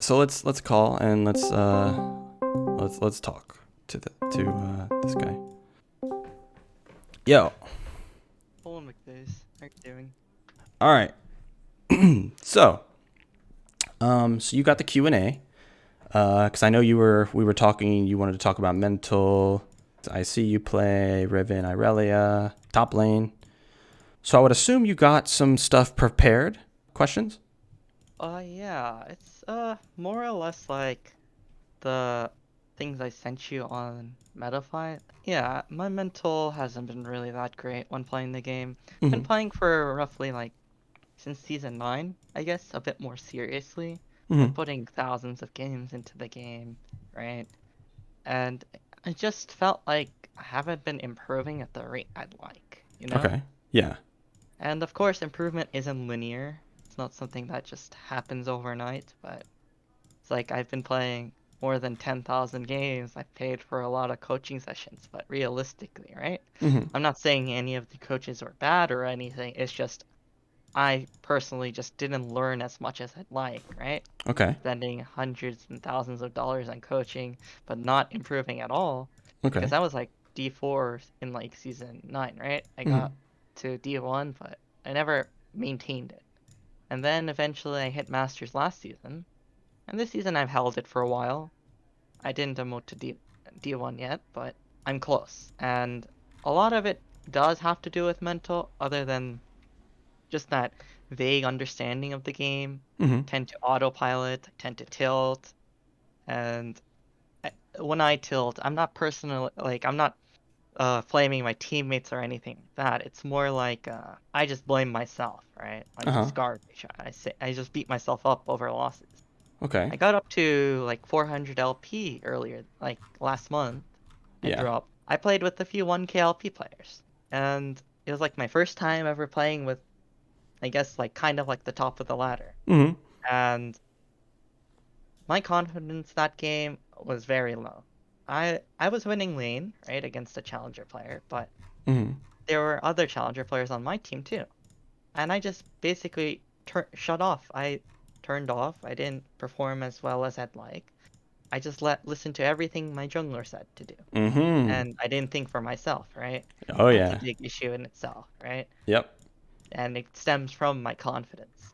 So let's call and let's talk to this guy. Yo. Hello, Mcbaze. How are you doing? All right. So you got the Q&A. Because I know we were talking. You wanted to talk about mental. I see you play Riven, Irelia, top lane. So I would assume you got some stuff prepared. Questions? Yeah, it's more or less like the things I sent you on Metafy. Yeah, my mental hasn't been really that great when playing the game. Been Mm-hmm. playing for roughly like since season 9, I guess, a bit more seriously. Been Mm-hmm. putting thousands of games into the game, right? And I just felt like I haven't been improving at the rate I'd like, you know? Okay. Yeah. And of course, improvement isn't linear. It's not something that just happens overnight, but it's like I've been playing more than 10,000 games. I've paid for a lot of coaching sessions, but realistically, right? Mm-hmm. I'm not saying any of the coaches were bad or anything. It's just I personally just didn't learn as much as I'd like, right? Okay. Spending hundreds and thousands of dollars on coaching, but not improving at all. Okay. Because I was like D4 in like season 9, right? I Mm-hmm. got to D1, but I never maintained it. And then eventually I hit Masters last season. And this season I've held it for a while. I didn't demote to D1 yet, but I'm close. And a lot of it does have to do with mental, other than just that vague understanding of the game. Mm-hmm. Tend to autopilot, tend to tilt, and when I tilt, I'm not personal. Like I'm not flaming my teammates or anything like that. It's more like I just blame myself, right? I'm Uh-huh. just garbage. I just beat myself up over losses. Okay. I got up to like 400 LP earlier, like last month. I Yeah. dropped. I played with a few 1K LP players, and it was like my first time ever playing with, I guess, like kind of like the top of the ladder. Mm-hmm. And my confidence that game was very low. I was winning lane, right, against a challenger player, but Mm-hmm. there were other challenger players on my team too. And I just basically shut off. I turned off. I didn't perform as well as I'd like. I just listened to everything my jungler said to do. Mm-hmm. And I didn't think for myself, right? Oh That's a yeah. big issue in itself, right? Yep. And it stems from my confidence.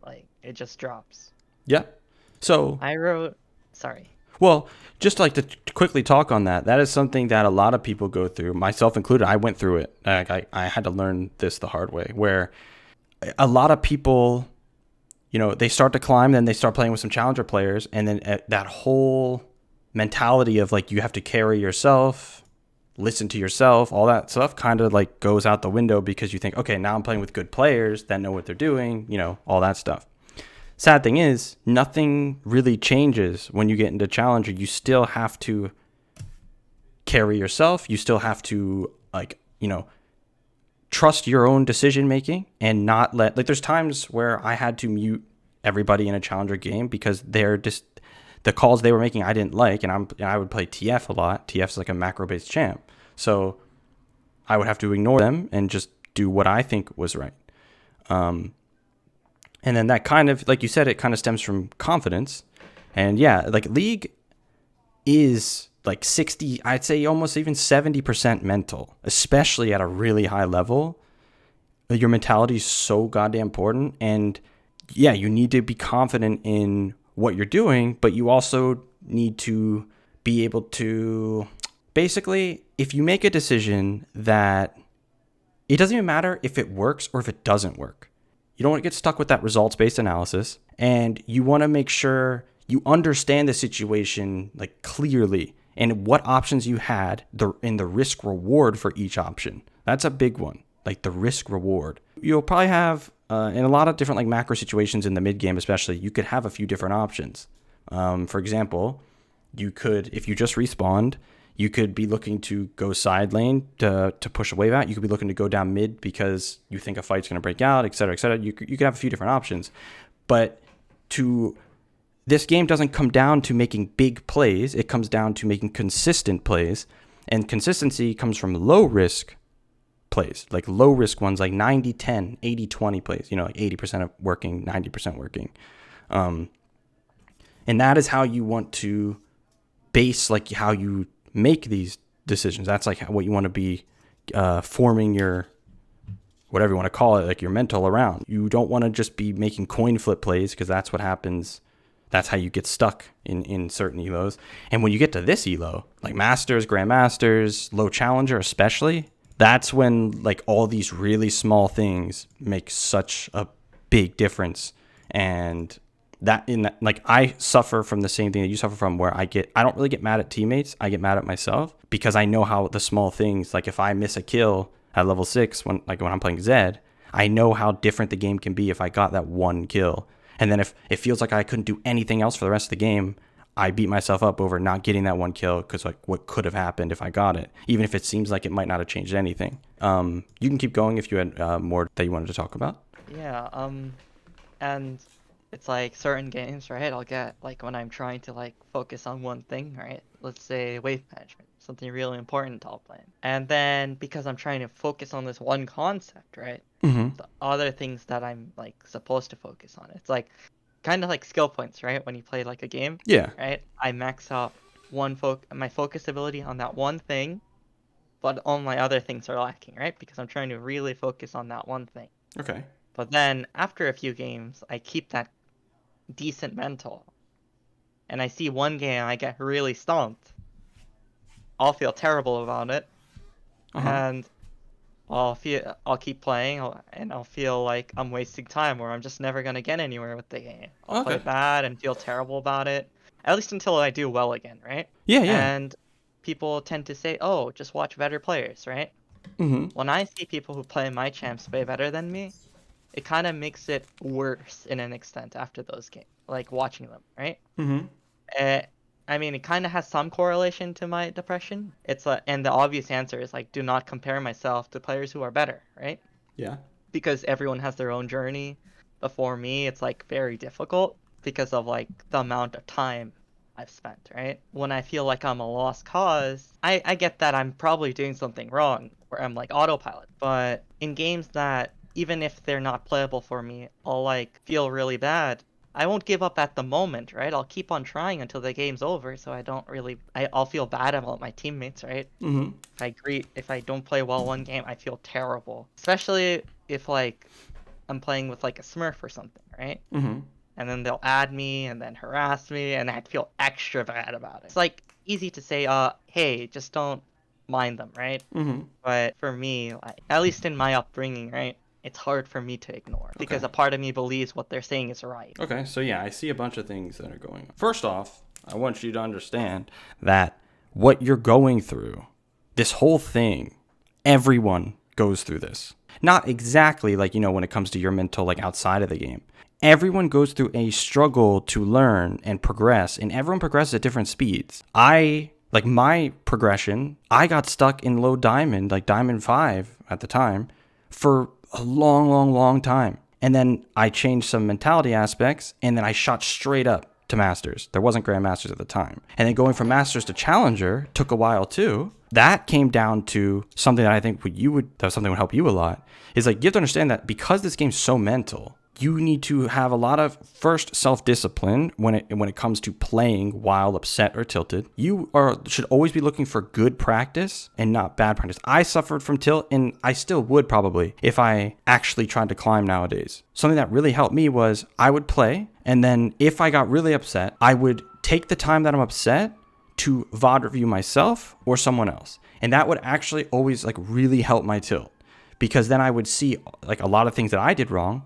Like it just drops. Yep. So, I wrote, sorry. well, just like to quickly talk on that, that is something that a lot of people go through, myself included. I went through it. I had to learn this the hard way, where a lot of people, they start to climb, then they start playing with some challenger players, and then that whole mentality of like you have to carry yourself, listen to yourself, all that stuff kind of like goes out the window because you think, okay, now I'm playing with good players that know what they're doing, all that stuff. Sad thing is, nothing really changes when you get into challenger. You still have to carry yourself. You still have to trust your own decision making and not let, like, there's times where I had to mute everybody in a challenger game because they're just the calls they were making I didn't like, and I would play TF a lot. TF's like a macro based champ, so I would have to ignore them and just do what I think was right. And then that kind of, like you said, it kind of stems from confidence. And yeah, like League is like 60, I'd say almost even 70% mental, especially at a really high level. Your mentality is so goddamn important. And yeah, you need to be confident in what you're doing, but you also need to be able to, basically, if you make a decision that it doesn't even matter if it works or if it doesn't work. You don't want to get stuck with that results-based analysis, and you want to make sure you understand the situation like clearly and what options you had in the risk reward for each option. That's a big one, like the risk reward. You'll probably have in a lot of different like macro situations in the mid game, especially, you could have a few different options. For example, you could, if you just respawned, you could be looking to go side lane to push a wave out. You could be looking to go down mid because you think a fight's going to break out, et cetera, et cetera. You could have a few different options. But this game doesn't come down to making big plays. It comes down to making consistent plays. And consistency comes from low risk plays, like low risk ones, like 90-10, 80-20 plays, like 80% of working, 90% working. And that is how you want to base like how you make these decisions. That's like what you want to be forming your, whatever you want to call it, like your mental around. You don't want to just be making coin flip plays, because that's what happens. That's how you get stuck in certain elos. And when you get to this elo, like Masters, Grandmasters, Low Challenger especially, that's when like all these really small things make such a big difference. And that like I suffer from the same thing that you suffer from, where I don't really get mad at teammates. I get mad at myself, because I know how the small things, like if I miss a kill at level 6 when I'm playing Zed, I know how different the game can be if I got that one kill. And then if it feels like I couldn't do anything else for the rest of the game, I beat myself up over not getting that one kill, because like what could have happened if I got it, even if it seems like it might not have changed anything. You can keep going if you had more that you wanted to talk about. Yeah, and it's like certain games, right? I'll get like when I'm trying to like focus on one thing, right? Let's say wave management, something really important to all playing. And then because I'm trying to focus on this one concept, right? Mm-hmm. The other things that I'm like supposed to focus on. It's like kind of like skill points, right? When you play like a game, Yeah. right? I max out my focus ability on that one thing, but all my other things are lacking, right? Because I'm trying to really focus on that one thing. Okay. But then after a few games, I keep that decent mental, and I see one game I get really stomped. I'll feel terrible about it, and I'll keep playing, and I'll feel like I'm wasting time, or I'm just never gonna get anywhere with the game. I'll play bad and feel terrible about it, at least until I do well again, right? Yeah. And people tend to say, "Oh, just watch better players," right? Mm-hmm. When I see people who play my champs way better than me, it kind of makes it worse in an extent after those games, like watching them, right? Mm-hmm. I mean, it kind of has some correlation to my depression. And the obvious answer is like, do not compare myself to players who are better, right? Yeah. Because everyone has their own journey. But for me, it's like very difficult because of like the amount of time I've spent, right? When I feel like I'm a lost cause, I get that I'm probably doing something wrong, where I'm like autopilot. But in games that, even if they're not playable for me, I'll like feel really bad. I won't give up at the moment, right? I'll keep on trying until the game's over, so I'll feel bad about my teammates, right? Mm-hmm. If I don't play well one game, I feel terrible. Especially if like I'm playing with like a Smurf or something, right? Mm-hmm. And then they'll add me and then harass me, and I'd feel extra bad about it. It's like easy to say, hey, just don't mind them, right? Mm-hmm. But for me, like, at least in my upbringing, right, it's hard for me to ignore because a part of me believes what they're saying is right. Okay, so yeah, I see a bunch of things that are going on. First off, I want you to understand that what you're going through, this whole thing, everyone goes through this. Not exactly like, when it comes to your mental, like outside of the game. Everyone goes through a struggle to learn and progress, and everyone progresses at different speeds. My progression, I got stuck in low diamond, like diamond 5 at the time, for a long time. And then I changed some mentality aspects, and then I shot straight up to Masters. There wasn't Grandmasters at the time. And then going from Masters to Challenger took a while too. That came down to something that I think that would help you a lot, is like you have to understand that because this game's so mental, you need to have a lot of first self-discipline when it comes to playing while upset or tilted. You should always be looking for good practice and not bad practice. I suffered from tilt, and I still would probably if I actually tried to climb nowadays. Something that really helped me was I would play, and then if I got really upset, I would take the time that I'm upset to VOD review myself or someone else. And that would actually always like really help my tilt, because then I would see like a lot of things that I did wrong,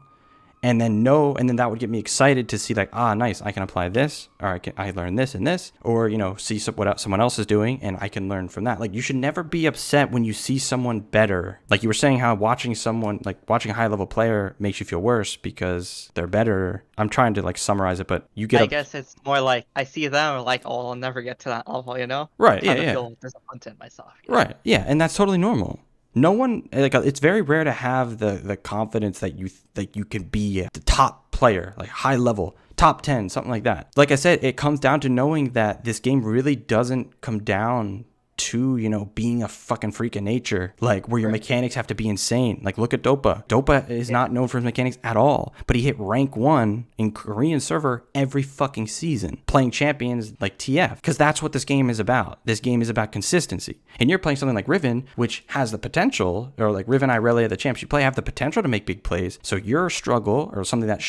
and then that would get me excited to see like, nice, I can apply this, or I learn this and this, or, see what someone else is doing, and I can learn from that. Like, you should never be upset when you see someone better. Like you were saying, how watching a high level player makes you feel worse because they're better. I'm trying to like summarize it, but I guess it's more like I see them and like, oh, I'll never get to that level, Right, I feel disappointed in myself. Right, yeah, and that's totally normal. No one, like, it's very rare to have the confidence that you can be the top player, like high level, top 10, something like that. Like I said, it comes down to knowing that this game really doesn't come down to, being a fucking freak of nature, like where your mechanics have to be insane. Like look at Dopa. Dopa is not known for his mechanics at all, but he hit rank 1 in Korean server every fucking season, playing champions like TF, because that's what this game is about. This game is about consistency. And you're playing something like Riven, which has the potential, or like Riven, Irelia, the champs you play have the potential to make big plays. So your struggle, or something that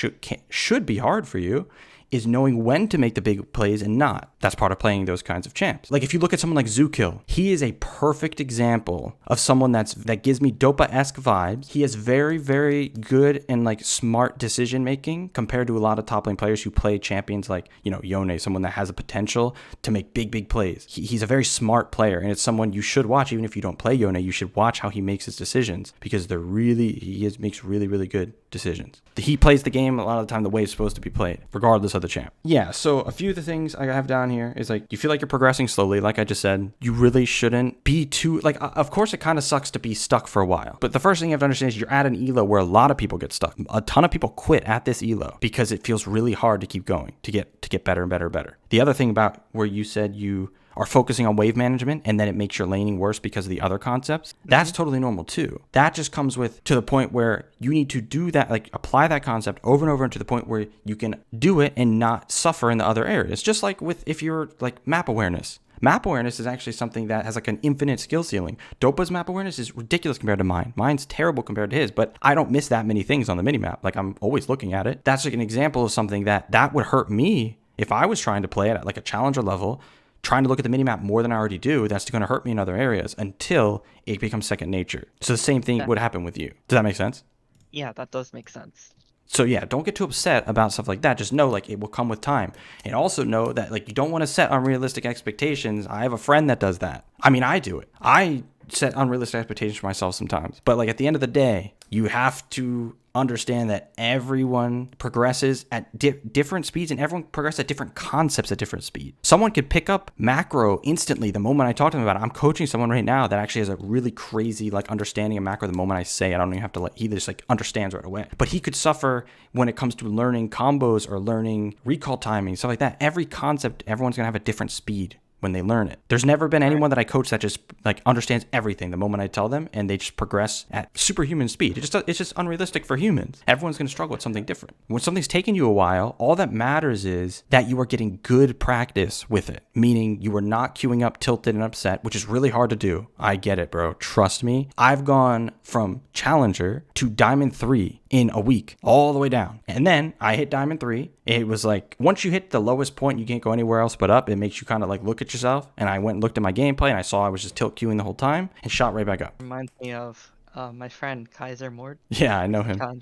should be hard for you, is knowing when to make the big plays and not. That's part of playing those kinds of champs. Like if you look at someone like Zookill, he is a perfect example of someone that gives me Dopa-esque vibes. He has very, very good and like smart decision making compared to a lot of top lane players who play champions like, Yone, someone that has a potential to make big plays. He's a very smart player, and it's someone you should watch. Even if you don't play Yone, you should watch how he makes his decisions, because makes really, really good decisions. He plays the game a lot of the time the way it's supposed to be played, regardless of the champ. Yeah, so a few of the things I have down here is like, you feel like you're progressing slowly. Like I just said, you really shouldn't be too, like, of course it kind of sucks to be stuck for a while, but the first thing you have to understand is you're at an elo where a lot of people get stuck. A ton of people quit at this elo because it feels really hard to keep going, to get better and better and better. The other thing about where you said you are focusing on wave management and then it makes your laning worse because of the other concepts, that's totally normal too. That just comes to the point where you need to do that, like apply that concept over and over to the point where you can do it and not suffer in the other areas. Just like if you're like map awareness. Map awareness is actually something that has like an infinite skill ceiling. Dopa's map awareness is ridiculous compared to mine. Mine's terrible compared to his, but I don't miss that many things on the minimap. Like I'm always looking at it. That's like an example of something that would hurt me if I was trying to play it at like a challenger level, trying to look at the minimap more than I already do. That's going to hurt me in other areas until it becomes second nature. So the same thing would happen with you. Does that make sense? Yeah, that does make sense. So yeah, don't get too upset about stuff like that. Just know like it will come with time. And also know that like you don't want to set unrealistic expectations. I have a friend that does that. I mean, I do it. I set unrealistic expectations for myself sometimes. But like at the end of the day, you have to understand that everyone progresses at different speeds, and everyone progresses at different concepts at different speed. Someone could pick up macro instantly the moment I talk to them about it. I'm coaching someone right now that actually has a really crazy like understanding of macro the moment I say it. I don't even have to he just like understands right away. But he could suffer when it comes to learning combos or learning recall timing, stuff like that. Every concept, everyone's gonna have a different speed when they learn it. There's never been anyone that I coach that just like understands everything the moment I tell them, and they just progress at superhuman speed. It's just unrealistic for humans. Everyone's going to struggle with something different. When something's taking you a while, all that matters is that you are getting good practice with it, meaning you are not queuing up tilted and upset, which is really hard to do. I get it, bro. Trust me. I've gone from challenger to diamond 3 in a week, all the way down. And then I hit diamond 3. It was like, once you hit the lowest point, you can't go anywhere else but up. It makes you kind of like look at yourself. And I went and looked at my gameplay, and I saw I was just tilt queuing the whole time and shot right back up. Reminds me of my friend Kaiser Mord. Yeah, I know him.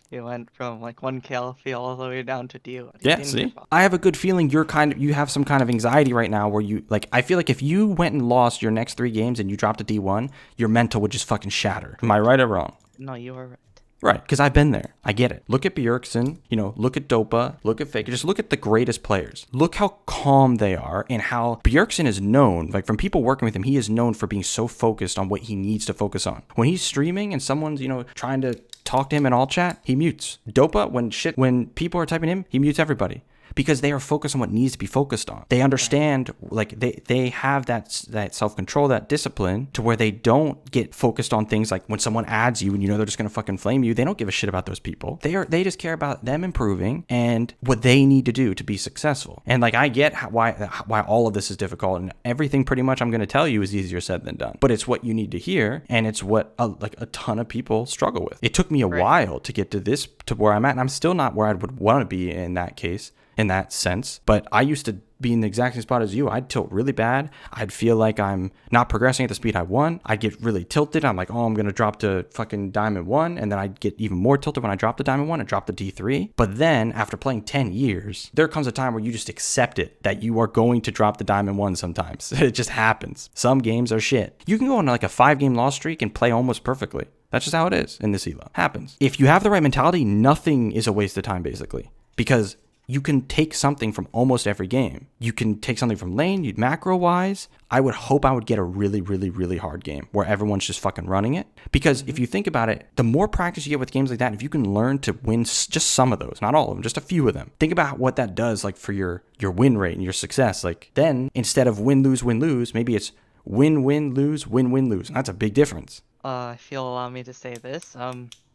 He went from like 1k LP all the way down to D1. Yeah, see? I have a good feeling you have some kind of anxiety right now where you, like, I feel like if you went and lost your next 3 games and you dropped to D1, your mental would just fucking shatter. Am I right or wrong? No, you are right. Right, because I've been there. I get it. Look at Bjergsen, look at Dopa, look at Faker. Just look at the greatest players. Look how calm they are, and how Bjergsen is known, like from people working with him, he is known for being so focused on what he needs to focus on. When he's streaming and someone's, trying to talk to him in all chat, he mutes. Dopa, when people are typing him, he mutes everybody. Because they are focused on what needs to be focused on. They understand, like they have that self-control, that discipline, to where they don't get focused on things like when someone adds you and they're just gonna fucking flame you. They don't give a shit about those people. They just care about them improving and what they need to do to be successful. And like I get why all of this is difficult, and everything pretty much I'm gonna tell you is easier said than done. But it's what you need to hear, and it's what a ton of people struggle with. It took me a while to get to where I'm at, and I'm still not where I would want to be in that case. In that sense, but I used to be in the exact same spot as you. I'd tilt really bad. I'd feel like I'm not progressing at the speed I want. I'd get really tilted. I'm like, I'm gonna drop to fucking diamond 1, and then I'd get even more tilted when I drop to diamond 1 and drop to D3. But then after playing 10 years, there comes a time where you just accept it, that you are going to drop to diamond 1 sometimes. It just happens. Some games are shit. You can go on like a 5-game loss streak and play almost perfectly. That's just how it is in this elo. Happens. If you have the right mentality, nothing is a waste of time basically, because you can take something from almost every game. You can take something from lane, you'd macro wise. I would hope I would get a really, really, really hard game where everyone's just fucking running it. Because if you think about it, the more practice you get with games like that, if you can learn to win just some of those, not all of them, just a few of them, think about what that does like for your win rate and your success. Like then instead of win, lose, maybe it's win, lose, win, lose. And that's a big difference. If you'll allow me to say this,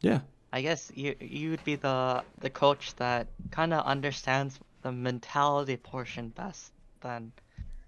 Yeah. I guess you'd be the coach that kind of understands the mentality portion best than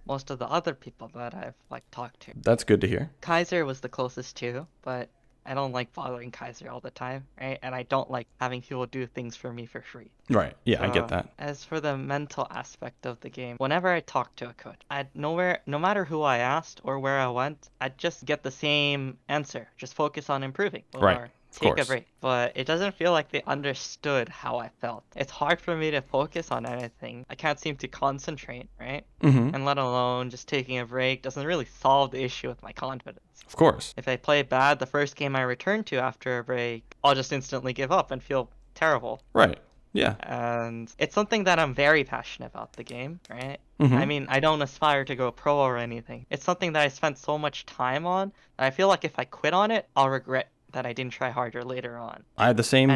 most of the other people that I've like talked to. That's good to hear. Kaiser was the closest too, but I don't like bothering Kaiser all the time, right? And I don't like having people do things for me for free. Right. Yeah, I get that. As for the mental aspect of the game, whenever I talk to a coach, no matter who I asked or where I went, I'd just get the same answer. Just focus on improving. Right. Take a break. But it doesn't feel like they understood how I felt. It's hard for me to focus on anything. I can't seem to concentrate, right? Mm-hmm. And let alone just taking a break doesn't really solve the issue with my confidence. Of course. If I play bad the first game I return to after a break, I'll just instantly give up and feel terrible. Right. Yeah. And it's something that I'm very passionate about, the game, right? Mm-hmm. I mean, I don't aspire to go pro or anything. It's something that I spent so much time on that I feel like if I quit on it, I'll regret that I didn't try harder later on. I had the same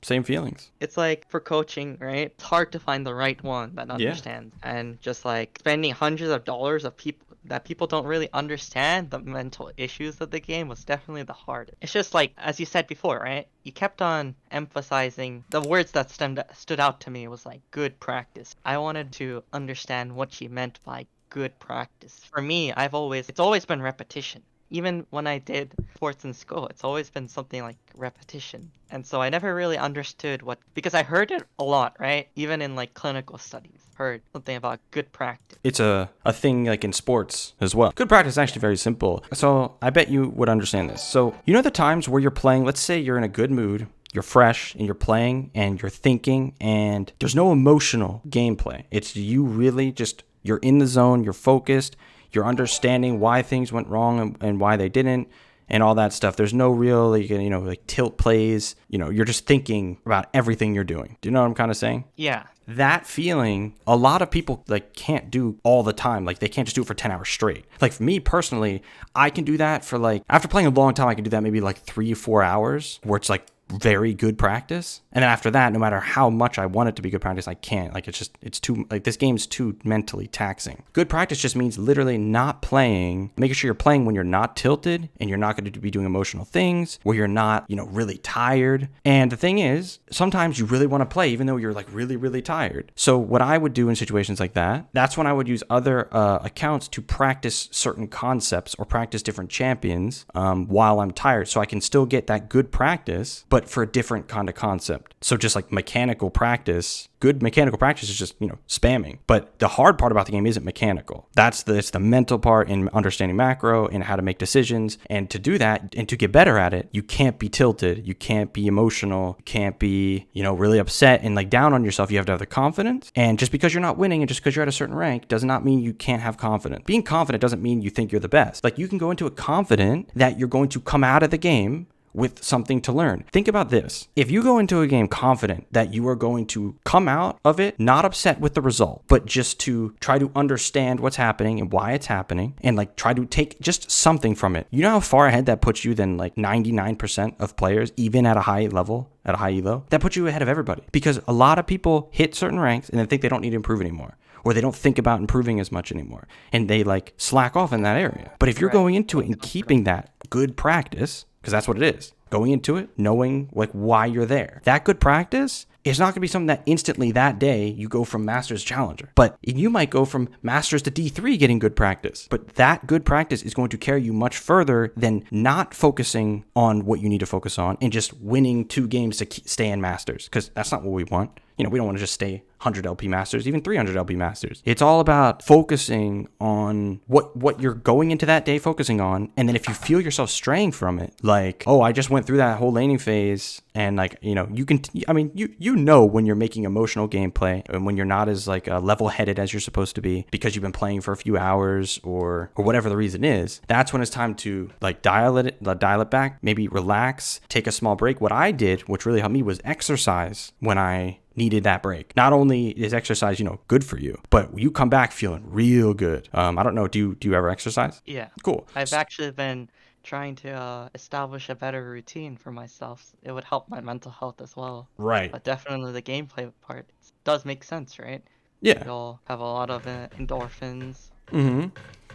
feelings. It's like for coaching, right? It's hard to find the right one that understands. And just like spending hundreds of dollars of people don't really understand the mental issues of the game was definitely the hardest. It's just like, as you said before, right? You kept on emphasizing the words that stood out to me was like good practice. I wanted to understand what she meant by good practice. For me, it's always been repetition. Even when I did sports in school, it's always been something like repetition. And so I never really understood because I heard it a lot, right? Even in like clinical studies, heard something about good practice. It's a thing like in sports as well. Good practice is actually very simple. So I bet you would understand this. So you know the times where you're playing, let's say you're in a good mood, you're fresh and you're playing and you're thinking and there's no emotional gameplay. It's you really just, you're in the zone, you're focused, you're understanding why things went wrong and why they didn't and all that stuff. There's no real, like tilt plays. You're just thinking about everything you're doing. Do you know what I'm kind of saying? Yeah. That feeling, a lot of people like can't do all the time. Like they can't just do it for 10 hours straight. Like for me personally, I can do that for like, after playing a long time, I can do that maybe like 3-4 hours where it's like very good practice. And then after that, no matter how much I want it to be good practice, I can't. Like it's too, like this game's too mentally taxing. Good practice just means literally not playing, making sure you're playing when you're not tilted and you're not going to be doing emotional things, where you're not, really tired. And the thing is, sometimes you really want to play even though you're like really, really tired. So what I would do in situations like that, that's when I would use other accounts to practice certain concepts or practice different champions while I'm tired. So I can still get that good practice, but for a different kind of concept. So just like mechanical practice, good mechanical practice is just, spamming. But the hard part about the game isn't mechanical. It's the mental part in understanding macro and how to make decisions. And to do that and to get better at it, you can't be tilted. You can't be emotional. You can't be, really upset and like down on yourself. You have to have the confidence. And just because you're not winning and just because you're at a certain rank does not mean you can't have confidence. Being confident doesn't mean you think you're the best. Like you can go into it confident that you're going to come out of the game with something to learn. Think about this. If you go into a game confident that you are going to come out of it not upset with the result, but just to try to understand what's happening and why it's happening and like try to take just something from it. You know how far ahead that puts you than like 99% of players, even at a high level, at a high elo? That puts you ahead of everybody because a lot of people hit certain ranks and they think they don't need to improve anymore, or they don't think about improving as much anymore, and they like slack off in that area. But if you're going into it and keeping that good practice, because that's what it is, going into it, knowing like why you're there, that good practice is not going to be something that instantly that day you go from Masters to Challenger. But you might go from Masters to D3 getting good practice. But that good practice is going to carry you much further than not focusing on what you need to focus on and just winning 2 games to stay in Masters, because that's not what we want. We don't want to just stay 100 LP Masters, even 300 LP Masters. It's all about focusing on what you're going into that day focusing on. And then if you feel yourself straying from it, like, oh, I just went through that whole laning phase and like, you can, when you're making emotional gameplay and when you're not as like level-headed as you're supposed to be because you've been playing for a few hours or whatever the reason is, that's when it's time to like dial it back, maybe relax, take a small break. What I did, which really helped me, was exercise when I needed that break. Not only only is exercise, good for you, but you come back feeling real good. I don't know. Do you ever exercise? Yeah. Cool. I've actually been trying to establish a better routine for myself. It would help my mental health as well. Right. But definitely the gameplay part does make sense, right? Yeah. You'll have a lot of endorphins Mm-hmm.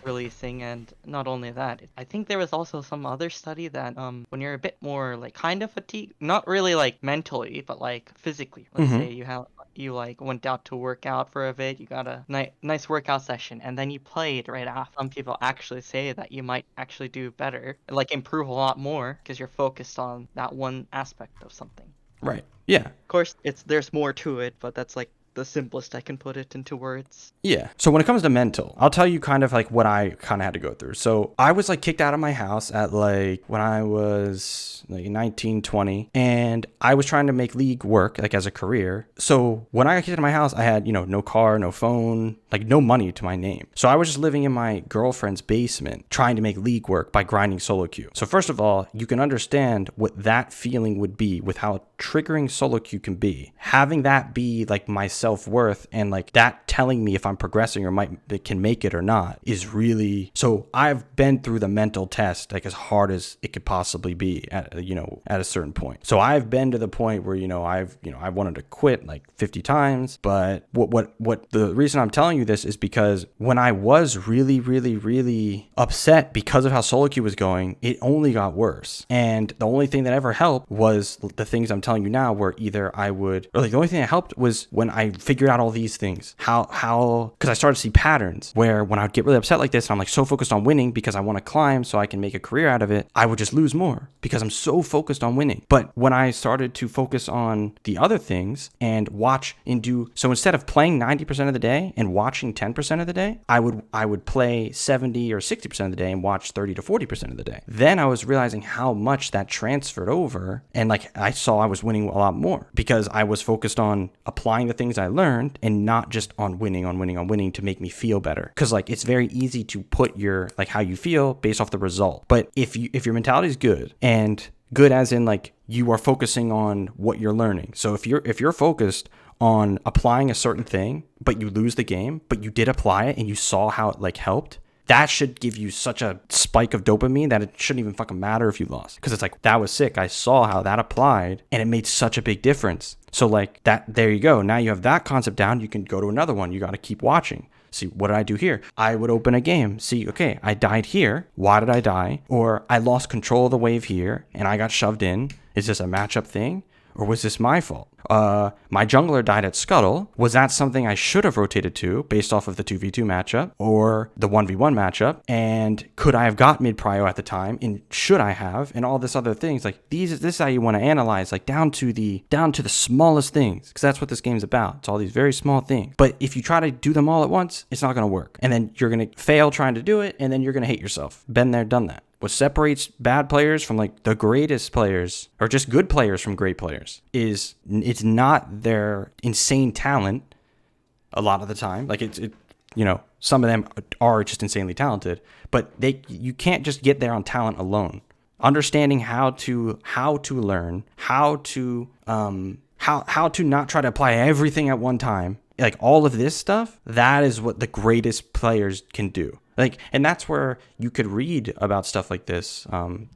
releasing, and not only that, I think there was also some other study that when you're a bit more like kind of fatigued, not really like mentally, but like physically. Let's Mm-hmm. say you like went out to work out for a bit, you got a nice workout session, and then you played right after. Some people actually say that you might actually do better, like improve a lot more because you're focused on that one aspect of something. Right. Yeah. Of course, there's more to it, but that's like the simplest I can put it into words. Yeah. So when it comes to mental, I'll tell you kind of like what I kind of had to go through. So I was like kicked out of my house at like when I was like 19, 20, and I was trying to make League work like as a career. So when I got kicked out of my house, I had, no car, no phone, like no money to my name. So I was just living in my girlfriend's basement trying to make League work by grinding solo queue. So first of all, you can understand what that feeling would be with how triggering solo queue can be. Having that be like my self-worth and like that telling me if I'm progressing or can make it or not is really, so I've been through the mental test like as hard as it could possibly be at a certain point. So I've been to the point where I've wanted to quit like 50 times, but what the reason I'm telling you this is because when I was really really really upset because of how solo queue was going, it only got worse, and the only thing that ever helped was the things I'm telling you now, where either I would, or like the only thing that helped was when I figured out all these things, how because I started to see patterns where when I would get really upset like this and I'm like so focused on winning because I want to climb so I can make a career out of it, I would just lose more because I'm so focused on winning. But when I started to focus on the other things and watch and do, so instead of playing 90% of the day and watching 10% of the day, I would play 70 or 60% of the day and watch 30 to 40% of the day. Then I was realizing how much that transferred over, and like I saw I was winning a lot more because I was focused on applying the things I learned and not just on winning to make me feel better. Because like it's very easy to put your like how you feel based off the result. But if your mentality is good, and good as in like you are focusing on what you're learning. So if you're focused on applying a certain thing, but you lose the game, but you did apply it and you saw how it like helped, that should give you such a spike of dopamine that it shouldn't even fucking matter if you lost. Because it's like, that was sick. I saw how that applied and it made such a big difference. So like that, there you go. Now you have that concept down. You can go to another one. You got to keep watching. See, what did I do here? I would open a game. See, okay, I died here. Why did I die? Or I lost control of the wave here and I got shoved in. Is this a matchup thing? Or was this my fault? My jungler died at Scuttle. Was that something I should have rotated to based off of the 2v2 matchup or the 1v1 matchup? And could I have got mid prio at the time? And should I have? And all this other things. Like this is how you want to analyze, like down to the smallest things, because that's what this game's about. It's all these very small things. But if you try to do them all at once, it's not going to work. And then you're going to fail trying to do it, and then you're going to hate yourself. Been there, done that. What separates bad players from like the greatest players, or just good players from great players, is it's not their insane talent a lot of the time. Like some of them are just insanely talented, but you can't just get there on talent alone. Understanding how to learn, how to not try to apply everything at one time, like all of this stuff, that is what the greatest players can do. Like, and that's where you could read about stuff like this.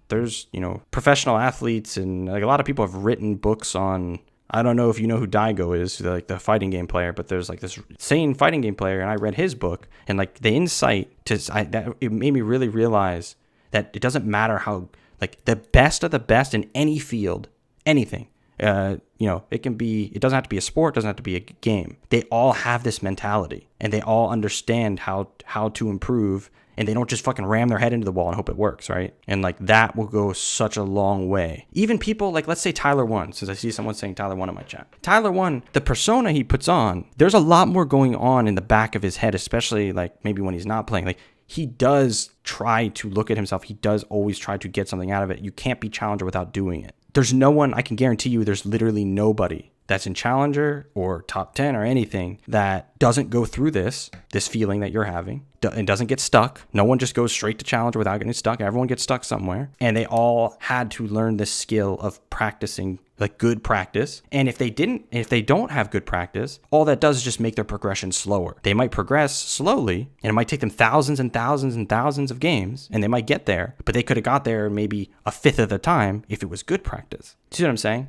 There's, professional athletes, and like a lot of people have written books on, I don't know if you know who Daigo is, like the fighting game player, but there's like this insane fighting game player, and I read his book, and like the insight that it made me really realize that it doesn't matter how, like the best of the best in any field, anything. It doesn't have to be a sport, doesn't have to be a game. They all have this mentality, and they all understand how to improve, and they don't just fucking ram their head into the wall and hope it works, right? And like that will go such a long way. Even people like, let's say Tyler 1, since I see someone saying Tyler 1 in my chat. Tyler 1, the persona he puts on, there's a lot more going on in the back of his head, especially like maybe when he's not playing. Like he does try to look at himself. He does always try to get something out of it. You can't be Challenger without doing it. There's no one, I can guarantee you, there's literally nobody that's in Challenger or top 10 or anything that doesn't go through this feeling that you're having and doesn't get stuck. No one just goes straight to Challenger without getting stuck. Everyone gets stuck somewhere. And they all had to learn this skill of practicing, like good practice. And if they don't have good practice, all that does is just make their progression slower. They might progress slowly and it might take them thousands and thousands and thousands of games and they might get there, but they could have got there maybe a fifth of the time if it was good practice. Do you see what I'm saying?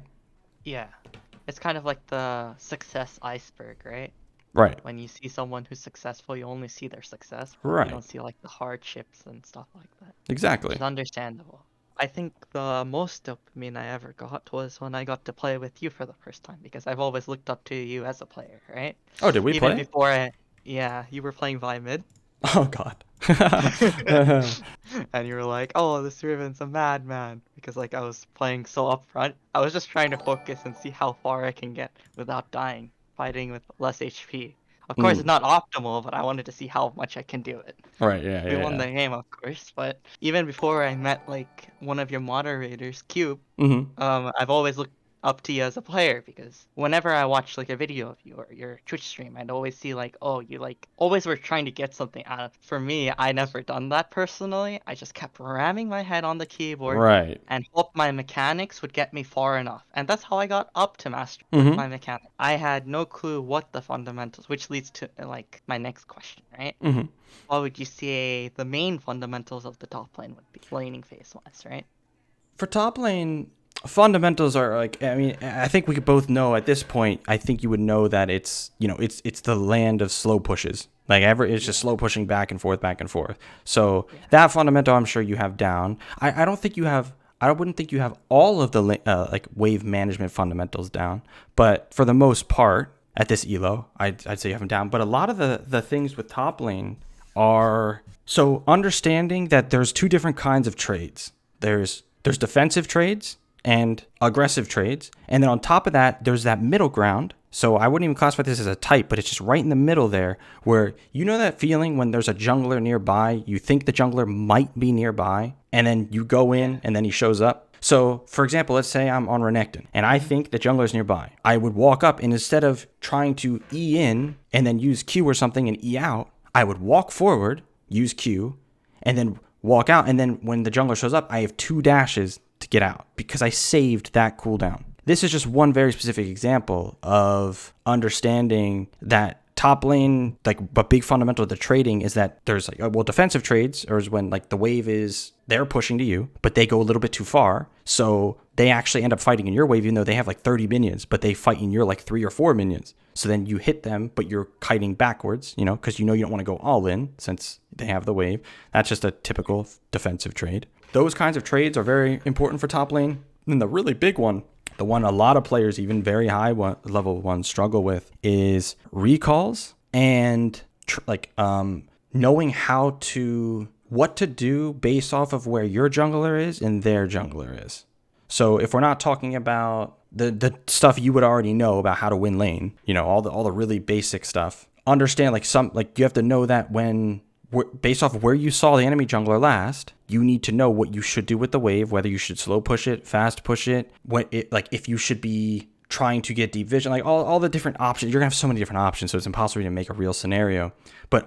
Yeah. It's kind of like the success iceberg, right? Right. When you see someone who's successful, you only see their success. Right. You don't see like the hardships and stuff like that. Exactly. It's understandable. I think the most dopamine I ever got was when I got to play with you for the first time, because I've always looked up to you as a player, right? Oh, did we Even play? before you were playing Vi mid. Oh, God. And you were like, oh, this Riven's a madman. Because like I was playing so upfront. I was just trying to focus and see how far I can get without dying, fighting with less HP. Of course, it's not optimal, but I wanted to see how much I can do it. Right, yeah, We won the game, of course, but even before I met like one of your moderators, Cube, I've always looked up to you as a player, because whenever I watch like a video of you or your Twitch stream, I'd always see like, oh, you like always were trying to get something out of it. For me, I never done that personally. I just kept ramming my head on the keyboard Right. and hope my mechanics would get me far enough. And that's how I got up to master with my mechanics. I had no clue what the fundamentals, which leads to like my next question, right? What would you say the main fundamentals of the top lane would be, laning phase wise, right? For top lane, fundamentals are like, I mean, I think we could both know at this point, I think you would know that it's, you know, it's the land of slow pushes. Like it's just slow pushing back and forth, back and forth. So that fundamental, I'm sure you have down. I don't think you have, I wouldn't think you have all of the like wave management fundamentals down, but for the most part at this elo, I'd say you have them down. But a lot of the things with top lane are, so understanding that there's two different kinds of trades. There's defensive trades and aggressive trades. And then on top of that, there's that middle ground. So I wouldn't even classify this as a type, but it's just right in the middle there, where you know that feeling when there's a jungler nearby, you think the jungler might be nearby, and then you go in and then he shows up. So for example, let's say I'm on Renekton and I think the jungler's nearby. I would walk up and instead of trying to E in and then use Q or something and E out, I would walk forward, use Q, and then walk out. And then when the jungler shows up, I have 2 dashes to get out because I saved that cooldown. This is just one very specific example of understanding that top lane, like, a big fundamental of the trading is that there's like, well, defensive trades or is when like the wave is, they're pushing to you, but they go a little bit too far. So they actually end up fighting in your wave, even though they have like 30 minions, but they fight in your like 3 or 4 minions. So then you hit them, but you're kiting backwards, you know, because you know you don't want to go all in since they have the wave. That's just a typical defensive trade. Those kinds of trades are very important for top lane. And the really big one, the one a lot of players, even very high level ones, struggle with is recalls and knowing what to do based off of where your jungler is and their jungler is. So if we're not talking about the stuff you would already know about how to win lane, you know, all the really basic stuff, understand you have to know that based off of where you saw the enemy jungler last, you need to know what you should do with the wave, whether you should slow push it, fast push it, if you should be trying to get deep vision, like all the different options. You're gonna have so many different options, so it's impossible to make a real scenario. But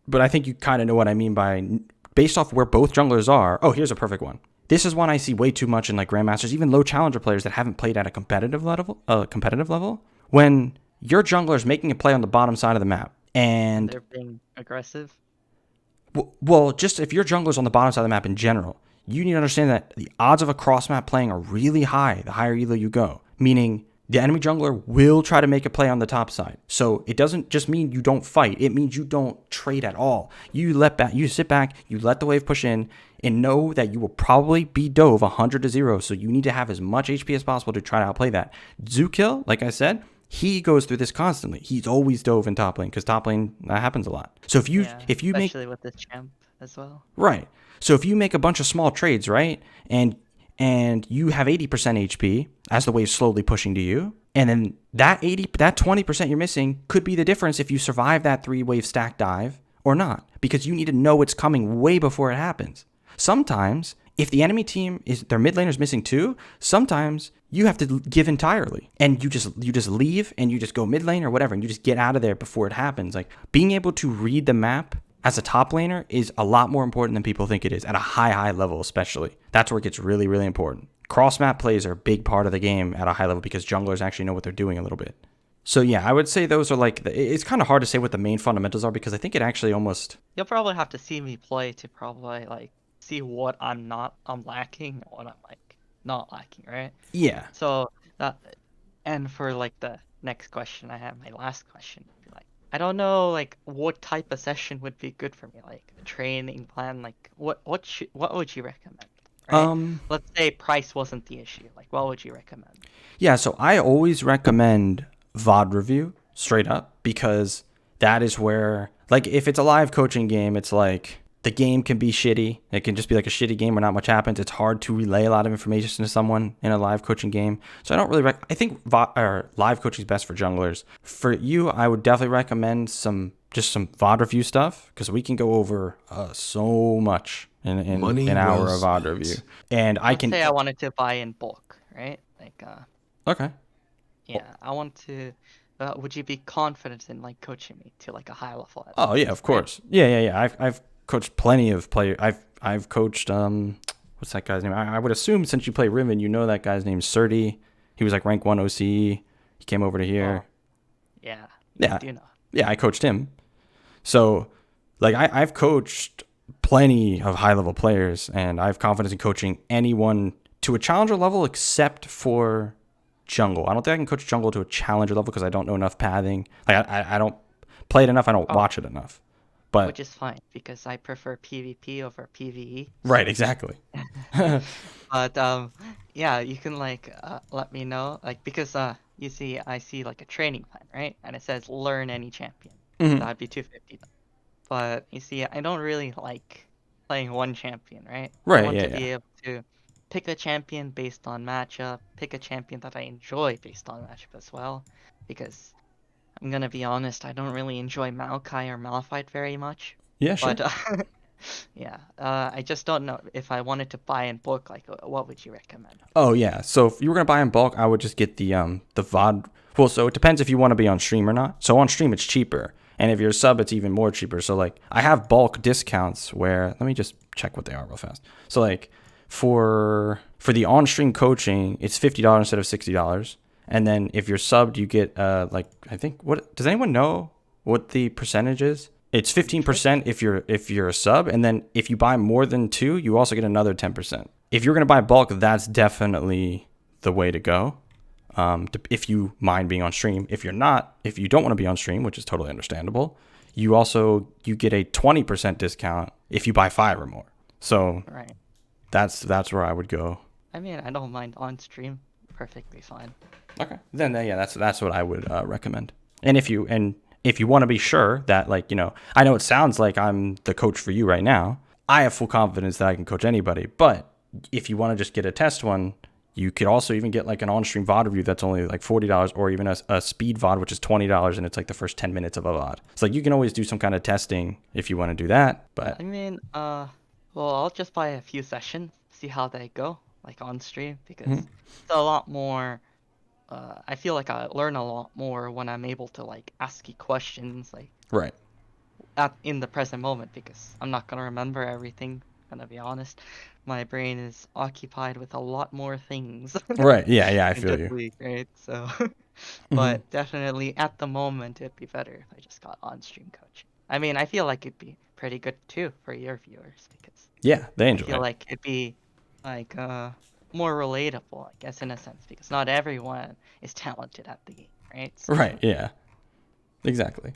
but I think you kind of know what I mean by based off where both junglers are. Oh, here's a perfect one. This is one I see way too much in like grandmasters, even low challenger players that haven't played at a competitive level. When your jungler is making a play on the bottom side of the map, and they're being aggressive. Well, just if your jungler's on the bottom side of the map in general, you need to understand that the odds of a cross map playing are really high the higher elo you go. Meaning the enemy jungler will try to make a play on the top side. So it doesn't just mean you don't fight. It means you don't trade at all. You sit back, you let the wave push in, and know that you will probably be dove 100-0. So you need to have as much HP as possible to try to outplay that. Zookill, like I said, he goes through this constantly. He's always dove in top lane because top lane, that happens a lot. So if you especially with the champ as well. Right. So if you make a bunch of small trades, right, and you have 80% HP as the wave's slowly pushing to you, and then that 20% you're missing could be the difference if you survive that 3-wave stack dive or not, because you need to know it's coming way before it happens. Sometimes if the enemy team is their mid laner's missing too, sometimes you have to give entirely, and you just leave and you just go mid lane or whatever, and you just get out of there before it happens. Like being able to read the map as a top laner is a lot more important than people think it is at a high level, especially. That's where it gets really, really important. Cross map plays are a big part of the game at a high level because junglers actually know what they're doing a little bit. So yeah, I would say those are like, it's kind of hard to say what the main fundamentals are because I think it actually almost... You'll probably have to see me play to probably like see what I'm lacking, what I'm like not lacking, right? Yeah. So and for like the next question I have, my last question would be like, I don't know like what type of session would be good for me, like a training plan, like what would you recommend? Right? Let's say price wasn't the issue. Like what would you recommend? Yeah, so I always recommend VOD review straight up because that is where, like, if it's a live coaching game, it's like the game can be shitty. It can just be like a shitty game where not much happens. It's hard to relay a lot of information to someone in a live coaching game. So I don't really I think live coaching is best for junglers. For you, I would definitely recommend some VOD review stuff because we can go over so much in an hour of VOD review. And Let's say I wanted to buy in bulk, right? Like okay. Yeah, I want to. Would you be confident in like coaching me to like a high level? Oh yeah, of course. Yeah. I've coached plenty of players. I've coached what's that guy's name? I would assume since you play Riven, you know that guy's name, Surdy. He was like rank 1 OCE. He came over to here. Oh, yeah. Yeah. Do know. Yeah, I coached him. So like I've coached plenty of high level players, and I have confidence in coaching anyone to a challenger level except for jungle. I don't think I can coach jungle to a challenger level because I don't know enough pathing. Like I don't play it enough. I don't watch it enough. But which is fine because I prefer PvP over PvE. Right, exactly. But yeah, you can like let me know like because you see I see like a training plan, right? And it says learn any champion. Mhm. That'd be 250. But you see, I don't really like playing one champion, right? Right, I want yeah, to be able to pick a champion based on matchup, pick a champion that I enjoy based on matchup as well. Because I'm gonna be honest, I don't really enjoy Maokai or Malphite very much. Yeah, sure. But yeah, I just don't know if I wanted to buy in bulk. Like, what would you recommend? Oh yeah. So if you were gonna buy in bulk, I would just get the VOD. Well, so it depends if you want to be on stream or not. So on stream it's cheaper, and if you're a sub, it's even more cheaper. So like I have bulk discounts where let me just check what they are real fast. So like for the on stream coaching, it's $50 instead of $60. And then if you're subbed, you get like I think what does anyone know what the percentage is? It's 15% if you're a sub, and then if you buy more than 2, you also get another 10%. If you're gonna buy bulk, that's definitely the way to go. If you mind being on stream. If you don't want to be on stream, which is totally understandable, you get a 20% discount if you buy 5 or more. So Right. that's where I would go. I mean, I don't mind on stream. Perfectly fine. Okay. Then yeah, that's what I would recommend. And if you want to be sure that, like, you know, I know it sounds like I'm the coach for you right now. I have full confidence that I can coach anybody. But if you want to just get a test one, you could also even get like an on-stream VOD review that's only like $40, or even a speed VOD, which is $20, and it's like the first 10 minutes of a VOD. It's like you can always do some kind of testing if you want to do that. But I mean, well, I'll just buy a few sessions, see how they go, like on stream, because it's a lot more. I feel like I learn a lot more when I'm able to like ask you questions, like right. in the present moment, because I'm not gonna remember everything. Gonna be honest, my brain is occupied with a lot more things. Right. Yeah. I in feel this you. week, right? So, but definitely at the moment, it'd be better if I just got on-stream coaching. I mean, I feel like it'd be pretty good too for your viewers because Yeah, they enjoy I feel it. like it'd be like more relatable, I guess, in a sense, because not everyone is talented at the game, right? So, Right. Yeah. Exactly.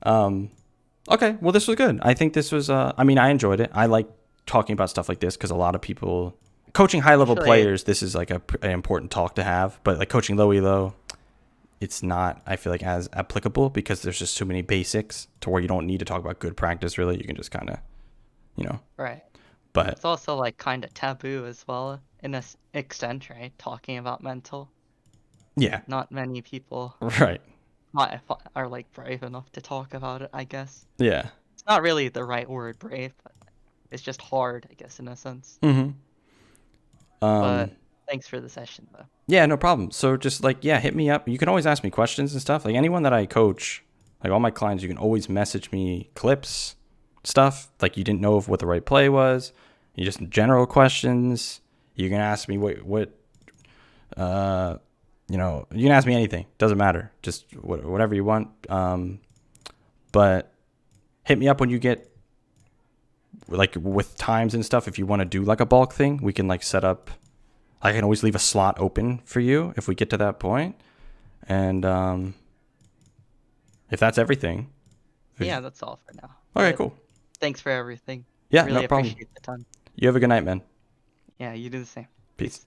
Okay. Well, this was good. I think this was. I mean, I enjoyed it. I like talking about stuff like this because a lot of people coaching high level Actually- players. This is like an important talk to have. But like coaching low elo, it's not. I feel like as applicable because there's just too many basics to where you don't need to talk about good practice. Really, you can just kind of, you know. Right. But It's also like kind of taboo as well, in a extent, right? Talking about mental. yeah. Not many people Right. are like brave enough to talk about it, I guess. Yeah. It's not really the right word, brave, but it's just hard, I guess, in a sense. Mm-hmm. But thanks for the session, though. Yeah, no problem. So just like, yeah, hit me up. You can always ask me questions and stuff. Like anyone that I coach, like all my clients, you can always message me clips, stuff like you didn't know of what the right play was. You just general questions. You can ask me you can ask me anything. Doesn't matter. Just whatever you want. But hit me up when you get like with times and stuff. If you want to do like a bulk thing, we can like set up. I can always leave a slot open for you if we get to that point. And if that's everything. Yeah, that's all for now. Okay, But cool. thanks for everything. Yeah, Really no problem. appreciate the time. You have a good night, man. Yeah, you do the same. Peace.